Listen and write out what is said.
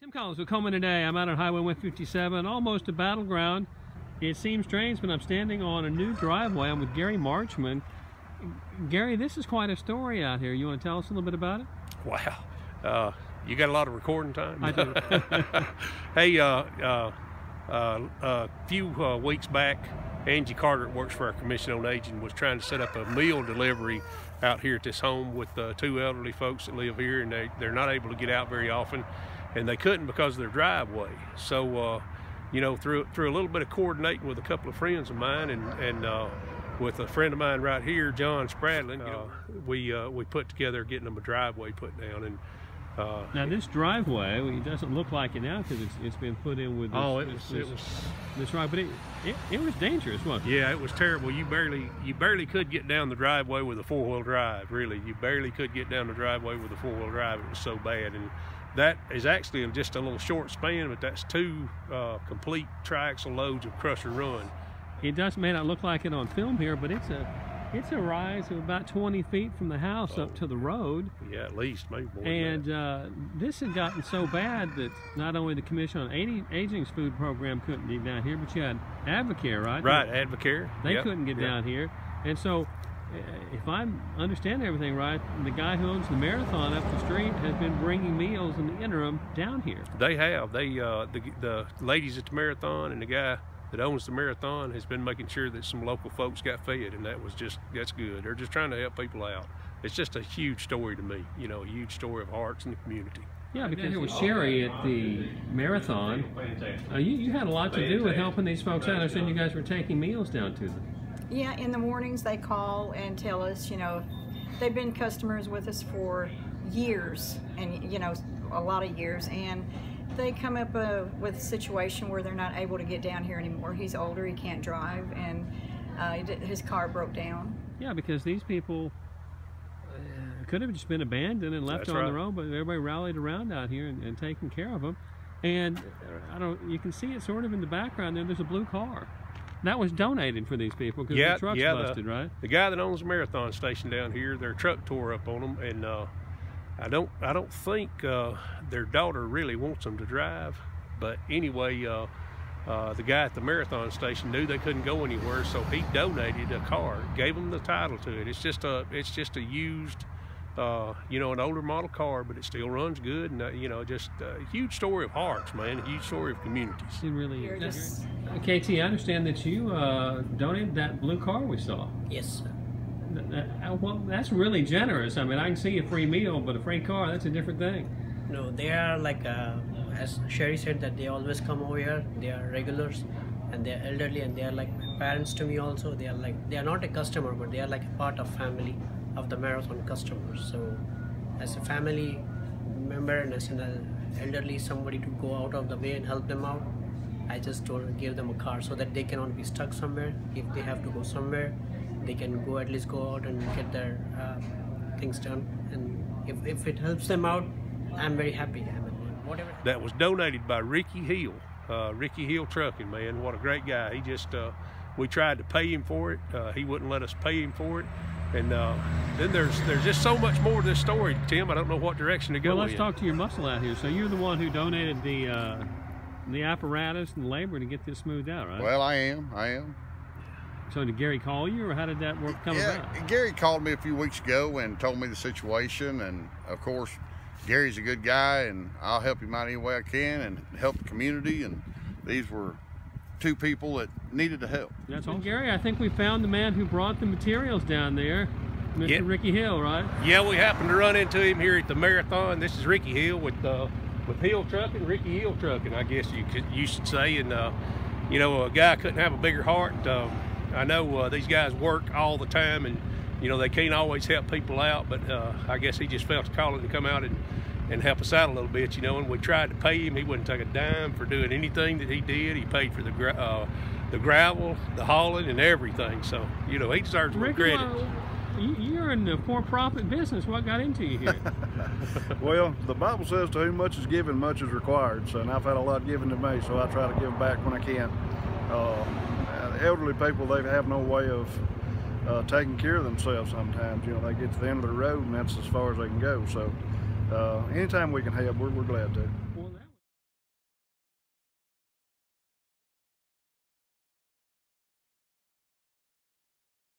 Tim Collins with Cullman today. I'm out on Highway 157, almost to Battleground. It seems strange, but I'm standing on a new driveway. I'm with Gary Marchman. Gary, this is quite a story out here. You want to tell us a little bit about it? Wow. You got a lot of recording time? I do. Hey, a few weeks back, Angie Carter, that works for our Commission on Aging, was trying to set up a meal delivery out here at this home with two elderly folks that live here, and they're not able to get out very often, and they couldn't because of their driveway. So, you know, through a little bit of coordinating with a couple of friends of mine and with a friend of mine right here, John Spradlin, we put together getting them a driveway put down. And now this driveway, it doesn't look like it now because it's been put in with this right, but it was dangerous, wasn't it? Yeah, it was terrible. You barely could get down the driveway with a four-wheel drive. Really, you barely could get down the driveway with a four-wheel drive. It was so bad, and that is actually just a little short span, but that's two complete triaxle loads of crush and run. It may not look like it on film here, but it's a rise of about 20 feet from the house up to the road. Yeah, at least, maybe more. And this had gotten so bad that not only the Commission on Aging's food program couldn't get down here, but you had Advocare, right? Right, Advocare. They couldn't get down here. And so, if I understand everything right, the guy who owns the Marathon up the street has been bringing meals in the interim down here. They have. The ladies at the Marathon and the guy that owns the Marathon has been making sure that some local folks got fed, and that's good. They're just trying to help people out. It's just a huge story to me, you know, a huge story of hearts in the community. Yeah, because here with Sherry at the Marathon, you had a lot to do with helping these folks out. I said you guys were taking meals down to them. Yeah, in the mornings they call and tell us, you know, they've been customers with us for years, and you know, a lot of years, and they come up with a situation where they're not able to get down here anymore. He's older, he can't drive, and his car broke down. Yeah, because these people could have just been abandoned and left on their own, but everybody rallied around out here and taking care of them. And you can see it sort of in the background there. There's a blue car. That was donated for these people because the truck's busted, right? The guy that owns the Marathon station down here, their truck tore up on them, and I don't think their daughter really wants them to drive. But anyway, the guy at the Marathon station knew they couldn't go anywhere, so he donated a car, gave them the title to it. It's just a used, you know, an older model car, but it still runs good, and you know, just a huge story of hearts, man, a huge story of communities. It really is. KT, I understand that you donated that blue car we saw. Yes, sir. Well, that's really generous. I mean, I can see a free meal, but a free car, that's a different thing. No, they are like, as Sherry said, that they always come over here. They are regulars, and they are elderly, and they are like parents to me also. They are not a customer, but they are like a part of family of the Marathon customers. So as a family member and as an elderly somebody to go out of the way and help them out, I just told them, give them a car so that they cannot be stuck somewhere. If they have to go somewhere, they can at least go out and get their things done. And if it helps them out, I'm very happy. I mean, whatever. That was donated by Ricky Hill. Ricky Hill Trucking, man, what a great guy. He just, we tried to pay him for it. He wouldn't let us pay him for it. And then there's just so much more to this story, Tim. I don't know what direction to go. Well, let's talk to your muscle out here. So you're the one who donated the apparatus and labor to get this smoothed out, right? Well, I am. So did Gary call you, or how did that come about? Gary called me a few weeks ago and told me the situation, and of course, Gary's a good guy, and I'll help him out any way I can and help the community, and these were two people that needed the help. That's all. Gary, I think we found the man who brought the materials down there, Mr. Ricky Hill, right? Yeah, we happened to run into him here at the Marathon. This is Ricky Hill with Hill Trucking, Ricky Hill Trucking, I guess you should say. And you know, a guy couldn't have a bigger heart. I know these guys work all the time, and you know, they can't always help people out, but I guess he just felt the calling to come out and help us out a little bit, you know. And we tried to pay him. He wouldn't take a dime for doing anything that he did. He paid for the gravel, the hauling, and everything. So, you know, he deserves more credit. You're in the for-profit business. What got into you here? Well, the Bible says to whom much is given, much is required. So, and I've had a lot given to me, so I try to give back when I can. Elderly people, they have no way of taking care of themselves sometimes. You know, they get to the end of the road, and that's as far as they can go. So anytime we can help, we're glad to.